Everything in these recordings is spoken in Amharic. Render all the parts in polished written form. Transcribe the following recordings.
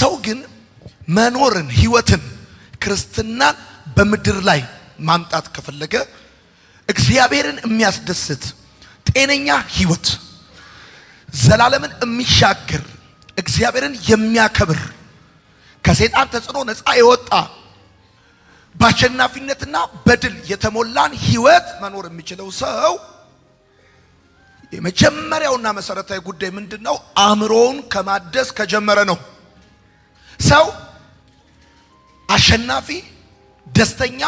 ሰው ግን መኖርን ህይወትን ክርስትናን በምድር ላይ ማምጣት ከፈለገ እግዚአብሔርን የሚያስደስት ጤነኛ ህይወት ዘላለምን የሚሻገር እግዚአብሔርን የሚያከብር ከሰይጣን ተጽዕኖ ነፃ የወጣ በአሸናፊነትና በድል የተሞላን ህይወት መኖር የሚችለው ሰው የመጀመሪያውና መሰረታዊ ጉዳይ ምንድነው? አእምሮውን ከማደስ ከጀመረ ነው። ሰው አሸናፊ፣ ደስተኛ፣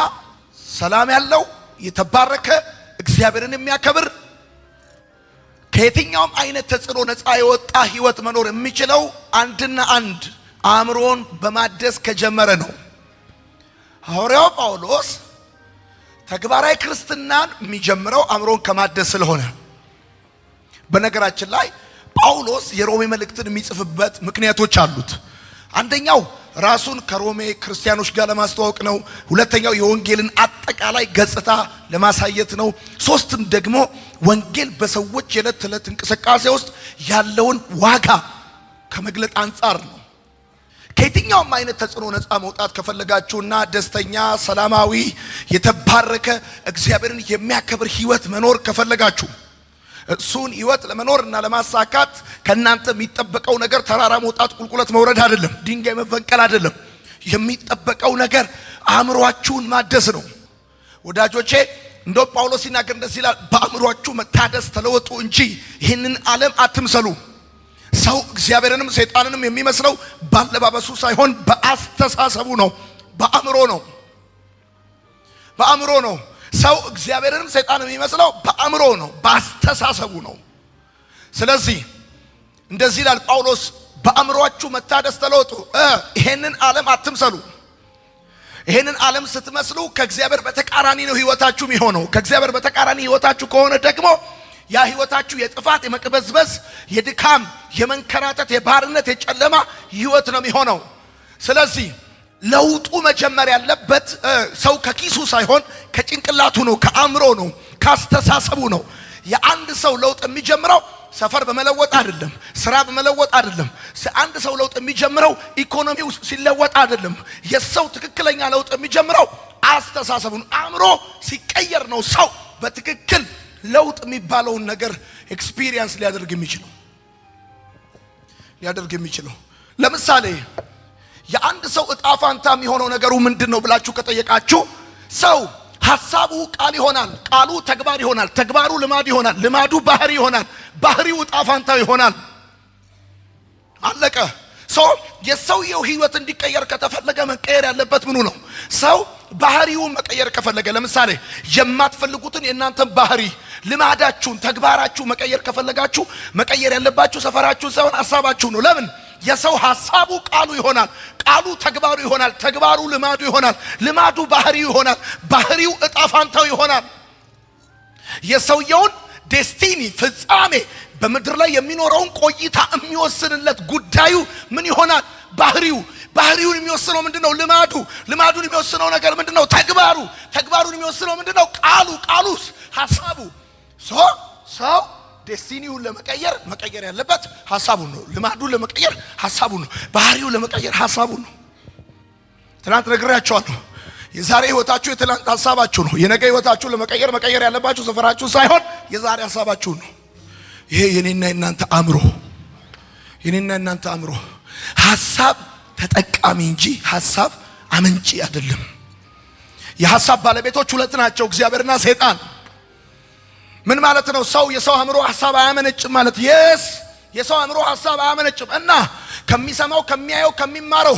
ሰላም ያለው የተባረከ እግዚአብሔርን የሚያከብር ከየትኛውም አይነት ተጽዕኖ ነፃ የወጣ ህይወት መኖር የሚችለው አንድና አንድ አእምሮውን በማደስ ከጀመረ ነው። ሐዋርያው ጳውሎስ ተግባራዊ ክርስትናን የሚጀምረው አእምሮን ከማደስ ስለሆነ፣ በነገራችን ላይ ጳውሎስ የሮሜ መልእክትን የሚጽፍበት ምክንያቶች አሉት። አንደኛው ራሱን ከሮሜ ክርስቲያኖች ጋር ለማስተዋወቅ ነው። ሁለተኛው የወንጌልን አጠቃላይ ገጽታ ለማሳየት ነው። ሶስትም ደግሞ ወንጌል በሰዎች የዕለት ተዕለት እንቅስቃሴ ውስጥ ያለውን ዋጋ ከመግለጥ አንጻር ነው። ከየትኛውም አይነት ተጽዕኖ ነፃ መውጣት ከፈለጋችሁና ደስተኛ፣ ሰላማዊ፣ የተባረከ እግዚአብሔርን የሚያከብር ህይወት መኖር ከፈለጋችሁ እሱን ህይወት ለመኖርና ለማሳካት ከናንተ የሚጠበቀው ነገር ተራራ መውጣት፣ ቁልቁለት መውረድ አይደለም። ድንጋይ መፈንቀል አይደለም። የሚጠበቀው ነገር አእምሮአችሁን ማደስ ነው። ወዳጆቼ እንደ ጳውሎስ ሲናገር እንደዚህ ይላል፣ በአእምሮአችሁ መታደስ ተለወጡ እንጂ ይህንን ዓለም አትምሰሉ። ሰው እግዚአብሔርንም ሰይጣንንም የሚመስለው ባለባበሱ ሳይሆን በአስተሳሰቡ ነው፣ በአእምሮ ነው። በአእምሮ ነው። ሰው እግዚአብሔርንም ሰይጣንም የሚመስለው በአእምሮ ነው፣ በአስተሳሰቡ ነው። ስለዚህ እንደዚህ ይላል ጳውሎስ፣ በአእምሮአችሁ መታደስ ተለወጡ፣ ይሄንን ዓለም አትምሰሉ። ይሄንን ዓለም ስትመስሉ ከእግዚአብሔር በተቃራኒ ነው ህይወታችሁ የሚሆነው። ከእግዚአብሔር በተቃራኒ ህይወታችሁ ከሆነ ደግሞ ያ ህይወታችሁ የጥፋት፣ የመቅበዝበዝ፣ የድካም፣ የመንከራተት፣ የባርነት፣ የጨለማ ህይወት ነው የሚሆነው። ስለዚህ ለውጡ መጀመር ያለበት ሰው ከኪሱ ሳይሆን ከጭንቅላቱ ነው፣ ከአእምሮ ነው፣ ካስተሳሰቡ ነው። የአንድ ሰው ለውጥ የሚጀምረው ሰፈር በመለወጥ አይደለም፣ ስራ በመለወጥ አይደለም። አንድ ሰው ለውጥ የሚጀምረው ኢኮኖሚው ሲለወጥ አይደለም። የሰው ትክክለኛ ለውጥ የሚጀምረው አስተሳሰቡ ነው። አእምሮ ሲቀየር ነው ሰው በትክክል ለውጥ የሚባለውን ነገር ኤክስፒሪየንስ ሊያደርግ የሚችለው። ለምሳሌ የአንድ ሰው እጣ ፋንታ የሚሆነው ነገሩ ምንድነው ብላችሁ ከጠየቃችሁ፣ ሰው ሐሳቡ ቃል ይሆናል፣ ቃሉ ተግባር ይሆናል፣ ተግባሩ ልማድ ይሆናል፣ ልማዱ ባህሪ ይሆናል፣ ባህሪው እጣ ፋንታው ይሆናል። አለቀ። ሰው የሰውየው ህይወት እንዲቀየር ከተፈለገ መቀየር ያለበት ምኑ ነው? ሰው ባህሪውን መቀየር ከፈለገ፣ ለምሳሌ የማትፈልጉትን የእናንተን ባህሪ፣ ልማዳችሁን፣ ተግባራችሁ መቀየር ከፈለጋችሁ መቀየር ያለባችሁ ሰፈራችሁን ሳይሆን ሐሳባችሁ ነው። ለምን? የሰው ሐሳቡ ቃሉ ይሆናል፣ ቃሉ ተግባሩ ይሆናል፣ ተግባሩ ልማዱ ይሆናል፣ ልማዱ ባህሪው ይሆናል፣ ባህሪው እጣ ፋንታው ይሆናል። የሰውየውን ዴስቲኒ ፍጻሜ በምድር ላይ የሚኖረውን ቆይታ የሚወስንለት ጉዳዩ ምን ይሆናል? ባህሪው። ባህሪውን የሚወስነው ምንድነው? ልማዱ። ልማዱን የሚወስነው ነገር ምንድነው? ተግባሩ። ተግባሩን የሚወስነው ምንድነው? ቃሉ። ቃሉስ ሐሳቡ። ሰው ዴስቲኒውን መቀየር ያለበት ሐሳቡን ነው። ልማዱን ለመቀየር ሐሳቡን ነው። ባህሪውን ለመቀየር ሐሳቡን ነው። ትናንት ነግሬያችኋለሁ። የዛሬ ህይወታችሁ የትናንት ሐሳባችሁ ነው። የነገ ህይወታችሁ መቀየር ያለባችሁ ሰፈራችሁ ሳይሆን የዛሬ ሐሳባችሁ ነው። ይሄ የኔና የናንተ አእምሮ ሐሳብ ተጠቃሚ እንጂ ሐሳብ አመንጪ አይደለም። የሐሳብ ባለቤቶች ሁለት ናቸው፣ እግዚአብሔርና ሰይጣን። ምን ማለት ነው? የሰው አእምሮ ሐሳብ አያመነጭም ማለት የሰው አእምሮ ሐሳብ አያመነጭም እና ከሚሰማው፣ ከሚያየው፣ ከሚማረው፣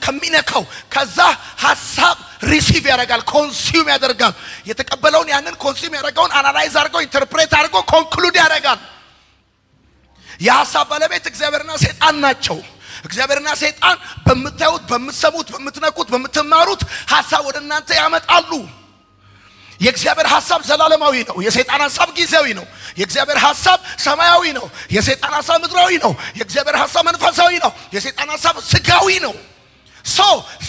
ከሚነካው ከዛ ሐሳብ ሪሲቭ ያደርጋል፣ ኮንሱም ያደርጋል። የተቀበለውን ያንን ኮንሱም ያደርገውን አናላይዝ አድርጎ ኢንተርፕሬት አድርጎ ኮንክሉድ ያደርጋል። የሐሳብ ባለቤት እግዚአብሔርና ሰይጣን ናቸው። እግዚአብሔርና ሰይጣን በምታዩት፣ በምትሰሙት፣ በምትነኩት፣ በምትማሩት ሐሳብ ወደ እናንተ ያመጣሉ። የእግዚአብሔር ሐሳብ ዘላለማዊ ነው። የሰይጣን ሐሳብ ጊዜያዊ ነው። የእግዚአብሔር ሐሳብ ሰማያዊ ነው። የሰይጣን ሐሳብ ምድራዊ ነው። የእግዚአብሔር ሐሳብ መንፈሳዊ ነው። የሰይጣን ሐሳብ ስጋዊ ነው።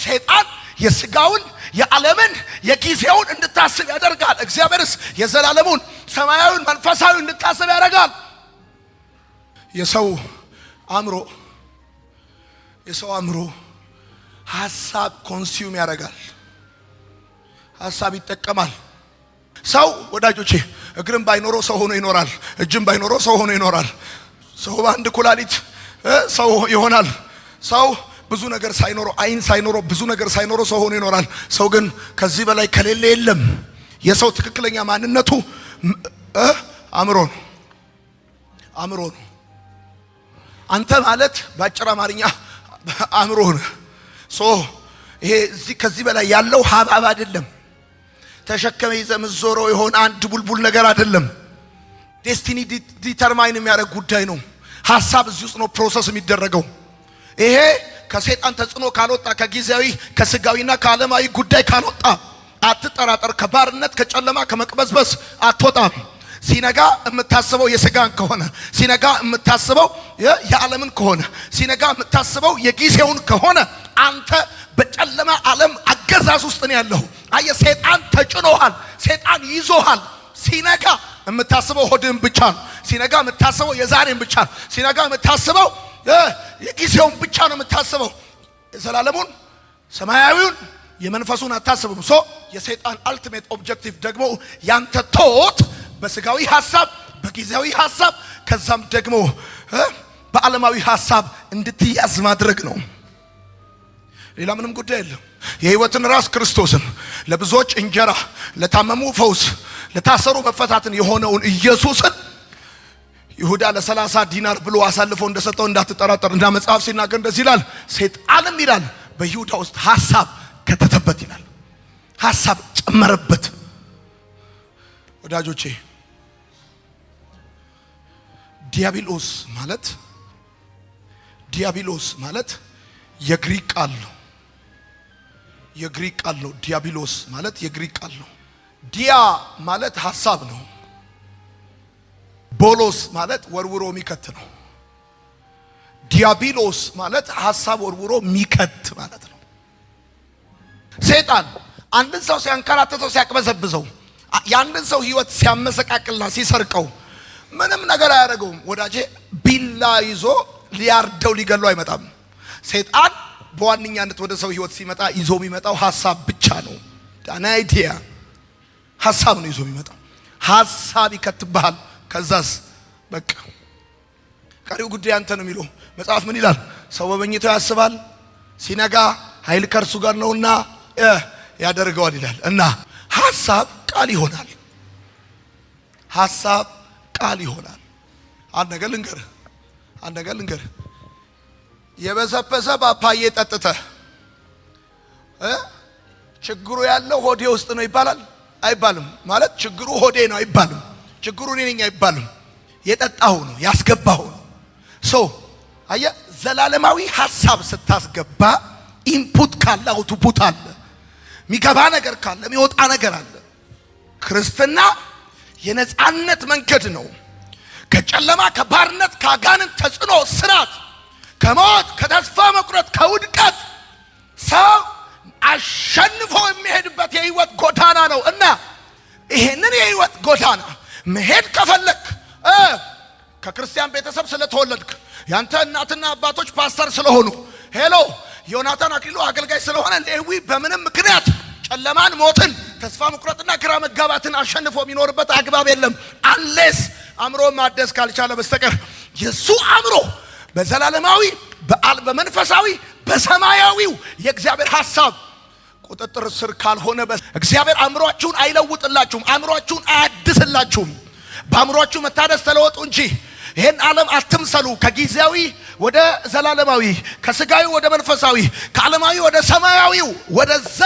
ሰይጣን የስጋውን፣ የዓለምን፣ የጊዜውን እንድታስብ ያደርጋል። እግዚአብሔርስ የዘላለሙን፣ ሰማያዊውን፣ መንፈሳዊውን እንድታስብ ያደርጋል። የሰው አእምሮ የሰው አእምሮ ሐሳብ ኮንሱም ያደርጋል። ሐሳብ ይጠቀማል። ሰው ወዳጆቼ እግርም ባይኖረው ሰው ሆኖ ይኖራል። እጅም ባይኖረው ሰው ሆኖ ይኖራል። ሰው በአንድ ኩላሊት ሰው ይሆናል። ሰው ብዙ ነገር ሳይኖረው አይን ሳይኖረው ብዙ ነገር ሳይኖረው ሰው ሆኖ ይኖራል። ሰው ግን ከዚህ በላይ ከሌለ የለም። የሰው ትክክለኛ ማንነቱ አእምሮ ነው። አእምሮ ነው። አንተ ማለት በአጭር አማርኛ አእምሮ ነው። ይሄ ከዚህ በላይ ያለው ሀባብ አይደለም። ተሸከመ ይዘምዞሮ የሆነ አንድ ቡልቡል ነገር አይደለም። ዴስቲኒ ዲተርማይን የሚያደርግ ጉዳይ ነው። ሐሳብ እዚህ ውስጥ ነው ፕሮሰስ የሚደረገው። ይሄ ከሰይጣን ተጽዕኖ ካልወጣ ከጊዜያዊ ከስጋዊና ከዓለማዊ ጉዳይ ካልወጣ አትጠራጠር። ከባርነት ከጨለማ ከመቅበዝበዝ አትወጣም። ሲነጋ የምታስበው የስጋን ከሆነ ሲነጋ የምታስበው የዓለምን ከሆነ ሲነጋ የምታስበው የጊዜውን ከሆነ አንተ በጨለማ ዓለም አገዛዝ ውስጥ ነው ያለው። አየ ሰይጣን ተጭኖሃል። ሰይጣን ይዞሃል። ሲነጋ የምታስበው ሆድን ብቻ ነው። ሲነጋ የምታስበው የዛሬን ብቻ ነው። ሲነጋ የምታስበው የጊዜውን ብቻ ነው የምታስበው። የዘላለሙን ሰማያዊውን የመንፈሱን አታስብም። የሰይጣን አልቲሜት ኦብጀክቲቭ ደግሞ ያንተ ቶት በስጋዊ ሐሳብ በጊዜያዊ ሐሳብ ከዛም ደግሞ በዓለማዊ ሐሳብ እንድትያዝ ማድረግ ነው። ሌላ ምንም ጉዳይ የለም። የሕይወትን ራስ ክርስቶስን ለብዙዎች እንጀራ ለታመሙ ፈውስ ለታሰሩ መፈታትን የሆነውን ኢየሱስን ይሁዳ ለ30 ዲናር ብሎ አሳልፎ እንደሰጠው እንዳትጠራጠር። እንደ መጽሐፍ ሲናገር እንደዚህ ይላል። ሰይጣንም ይላል በይሁዳ ውስጥ ሐሳብ ከተተበት ይላል። ሐሳብ ጨመረበት። ወዳጆቼ ዲያብሎስ ማለት የግሪክ ቃል ነው። የግሪክ ቃል ነው። ዲያብሎስ ማለት የግሪክ ቃል ነው። ዲያ ማለት ሐሳብ ነው። ቦሎስ ማለት ወርውሮ የሚከት ነው። ዲያብሎስ ማለት ሐሳብ ወርውሮ የሚከት ማለት ነው። ሰይጣን አንድን ሰው ሲያንከራተተው ሲያቅበዘብዘው ያንድን ሰው ህይወት ሲያመሰቃቅልና ሲሰርቀው ምንም ነገር አያደርገውም። ወዳጄ ቢላ ይዞ ሊያርደው ሊገለው አይመጣም። ሰይጣን በዋነኛነት ወደ ሰው ህይወት ሲመጣ ይዞ የሚመጣው ሐሳብ ብቻ ነው። ዳናይዲያ ሐሳብ ነው ይዞ የሚመጣው። ሐሳብ ይከትብሃል። ከዛስ በቃ ቀሪው ጉዳይ አንተ ነው የሚለው መጽሐፍ ምን ይላል? ሰው በመኝታው ያስባል፣ ሲነጋ ኃይል ከእርሱ ጋር ነውና ያደርገዋል ይላል። እና ሐሳብ ቃል ይሆናል። ሐሳብ ቃል ይሆናል። አንድ ነገር ልንገርህ። የበሰበሰ ፓፓዬ ጠጥተህ ችግሩ ያለው ሆዴ ውስጥ ነው ይባላል? አይባልም። ማለት ችግሩ ሆዴ ነው አይባልም። ችግሩ እኔ ነኝ አይባልም። የጠጣው ነው ያስገባው ነው። አየህ ዘላለማዊ ሐሳብ ስታስገባ ኢንፑት ካለ አውትፑት አለ። የሚገባ ነገር ካለ የሚወጣ ነገር አለ። ክርስትና የነጻነት መንገድ ነው። ከጨለማ ከባርነት ከአጋንንት ተጽዕኖ ስራት ከሞት ከተስፋ መቁረጥ ከውድቀት ሰው አሸንፎ የሚሄድበት የህይወት ጎዳና ነው። እና ይሄንን የህይወት ጎዳና መሄድ ከፈለክ ከክርስቲያን ቤተሰብ ስለተወለድክ ያንተ እናትና አባቶች ፓስተር ስለሆኑ ዮናታን አክሊሉ አገልጋይ ስለሆነ ሌዊ በምንም ምክንያት ጨለማን ሞትን ተስፋ መቁረጥና ግራ መጋባትን አሸንፎ የሚኖርበት አግባብ የለም። አንሌስ አእምሮ ማደስ ካልቻለ በስተቀር የሱ አእምሮ በዘላለማዊ በመንፈሳዊ በሰማያዊው የእግዚአብሔር ሐሳብ ቁጥጥር ስር ካልሆነ እግዚአብሔር አእምሮአችሁን አይለውጥላችሁም። አእምሮአችሁን አያድስላችሁም። በአእምሮአችሁ መታደስ ተለወጡ እንጂ ይሄን ዓለም አትምሰሉ። ከጊዜያዊ ወደ ዘላለማዊ፣ ከስጋዊ ወደ መንፈሳዊ፣ ከዓለማዊ ወደ ሰማያዊው ወደዛ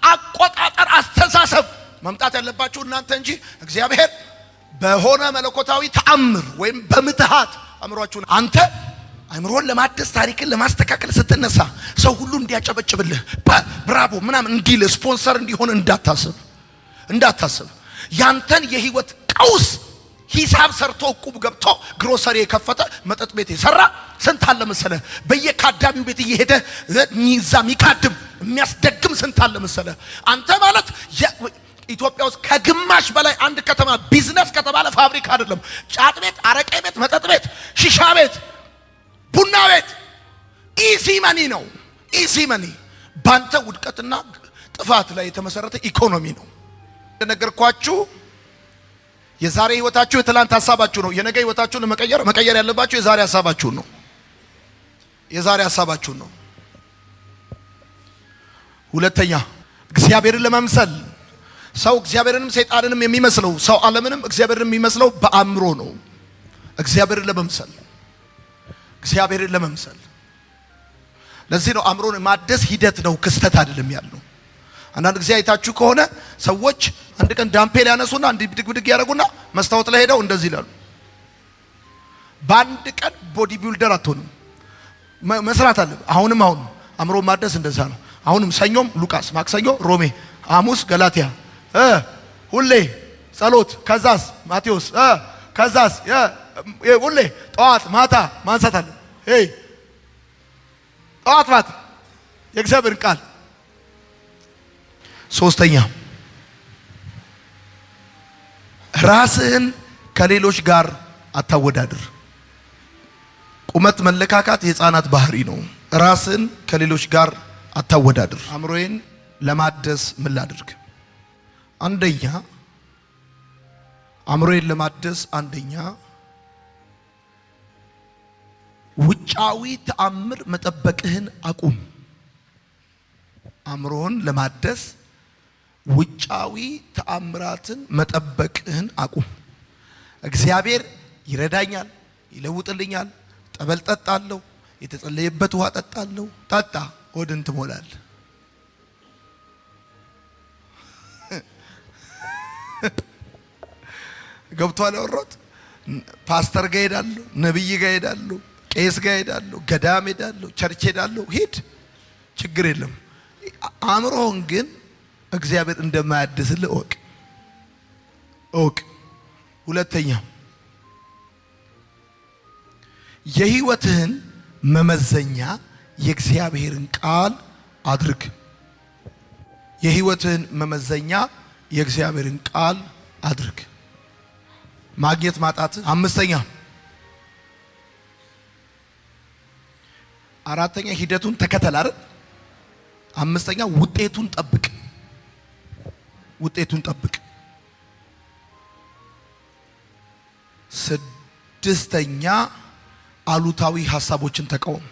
አቆጣጠር አስተሳሰብ መምጣት ያለባችሁ እናንተ እንጂ እግዚአብሔር በሆነ መለኮታዊ ተአምር ወይም በምትሃት አእምሮአችሁን አንተ አእምሮን ለማደስ ታሪክን ለማስተካከል ስትነሳ ሰው ሁሉ እንዲያጨበጭብልህ ብራቮ ምናምን እንዲል ስፖንሰር እንዲሆን እንዳታስብ። ያንተን የህይወት ቀውስ ሂሳብ ሰርቶ ቁብ ገብቶ ግሮሰሪ የከፈተ መጠጥ ቤት የሰራ ስንት አለ መሰለ። በየካዳሚው ቤት እየሄደ ሚዛ ሚካድም የሚያስደግም ስንት አለ መሰለ። አንተ ማለት ኢትዮጵያ ውስጥ ከግማሽ በላይ አንድ ከተማ ቢዝነስ ከተባለ ፋብሪካ አይደለም፣ ጫት ቤት፣ አረቄ ቤት፣ መጠጥ ቤት፣ ሺሻ ቤት፣ ቡና ቤት ኢዚ መኒ ነው። ኢዚ መኒ ባንተ ውድቀትና ጥፋት ላይ የተመሰረተ ኢኮኖሚ ነው። እንደነገርኳችሁ የዛሬ ህይወታችሁ የትላንት ሐሳባችሁ ነው። የነገ ህይወታችሁን መቀየር ያለባችሁ የዛሬ ሐሳባችሁን ነው። የዛሬ ሐሳባችሁን ነው። ሁለተኛ እግዚአብሔርን ለመምሰል ሰው እግዚአብሔርንም ሰይጣንንም የሚመስለው ሰው ዓለምንም እግዚአብሔርን የሚመስለው በአእምሮ ነው። እግዚአብሔርን ለመምሰል ለዚህ ነው አእምሮን ማደስ ሂደት ነው፣ ክስተት አይደለም ያለው። አንዳንድ ጊዜ አይታችሁ ከሆነ ሰዎች አንድ ቀን ዳምፔል ያነሱና አንድ ብድግ ያደርጉና መስታወት ላይ ሄደው እንደዚህ ይላሉ። በአንድ ቀን ቦዲ ቢልደር አትሆንም፣ መስራት አለ። አሁንም አእምሮ ማደስ እንደዛ ነው። አሁንም ሰኞም ሉቃስ፣ ማክሰኞ ሮሜ፣ ሐሙስ ገላትያ፣ ሁሌ ጸሎት፣ ከዛስ ማቴዎስ፣ ከዛስ ሁሌ ጠዋት ማታ ማንሳት አለ። ጠዋት ማታ የእግዚአብሔር ቃል። ሶስተኛ ራስህን ከሌሎች ጋር አታወዳድር። ቁመት መለካካት የሕፃናት ባህሪ ነው። ራስህን ከሌሎች ጋር አታወዳድር። አእምሮዬን ለማደስ ምን ላድርግ? አእምሮዬን ለማደስ አንደኛ ውጫዊ ተአምር መጠበቅህን አቁም። አእምሮን ለማደስ ውጫዊ ተአምራትን መጠበቅህን አቁም። እግዚአብሔር ይረዳኛል፣ ይለውጥልኛል፣ ጠበል ጠጣለሁ፣ የተጸለየበት ውሃ ጠጣለሁ። ጠጣ፣ ሆድን ትሞላለህ። ገብቷል ያወራሁት? ፓስተር ጋር ሄዳለሁ፣ ነብይ ጋር ሄዳለሁ፣ ቄስ ጋር ሄዳለሁ፣ ገዳም ሄዳለሁ፣ ቸርች ሄዳለሁ። ሂድ፣ ችግር የለም። አእምሮህን ግን እግዚአብሔር እንደማያድስልህ እወቅ። ሁለተኛ የህይወትህን መመዘኛ የእግዚአብሔርን ቃል አድርግ። የህይወትህን መመዘኛ የእግዚአብሔርን ቃል አድርግ። ማግኘት ማጣት። አራተኛ ሂደቱን ተከተል አይደል? አምስተኛ ውጤቱን ጠብቅ። ስድስተኛ አሉታዊ ሐሳቦችን ተቃወም።